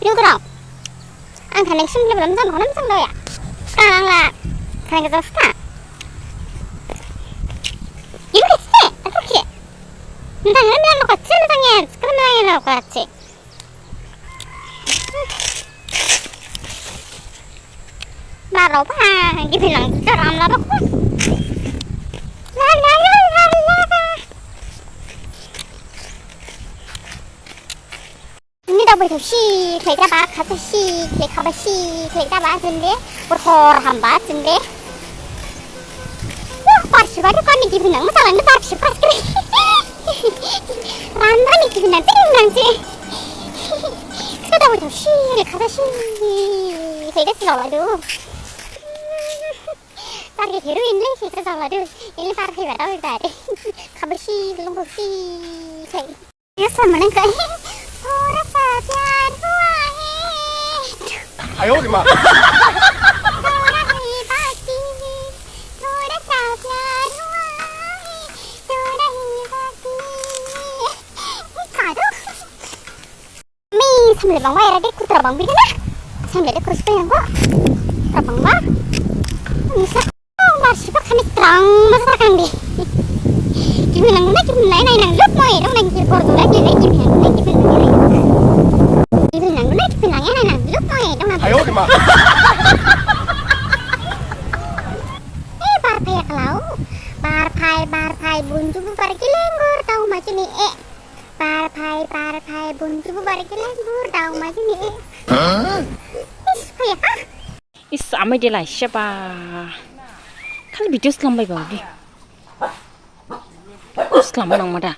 이러더라. 안 가는 심리 남자 뭐 남성 너야. 깡라 가는 거 스타. 이렇게 세. 어떻게? 나 이러면 놓고 찜상에 그러면 놓고 같이. 바로 봐. 기분랑 저랑 나보고. 라라라라라. 니다보이도 시, 계좌봐, 가서 시, 계가봐 시, 계좌봐, 준대. 우리 한 준대. parsi-parsi kami gibilang masalahnya parsi-parsi randami gibilang tinggal sih sudah udah sih kata sih saya selalu target hero ini sih selalu ini parsi berapa tadi kabar sih belum sih saya ya sama nih kayak orang saja ayo gimana sambil bang bayar adik terbang bikin lah sambil ada kurus yang gua terbang bang bisa masih pak kami terang masyarakat deh gimana nang lup mau ya dong nang kibor tuh lagi nih gimana nang lup mau ya dong ayo gimana partai ya kalau partai buntu pergi lenggur tahu macam ni partai buntu pergi lenggur tahu macam ni Is amai dia lah siapa? Kalau video selam baik baik. Selam nang mana?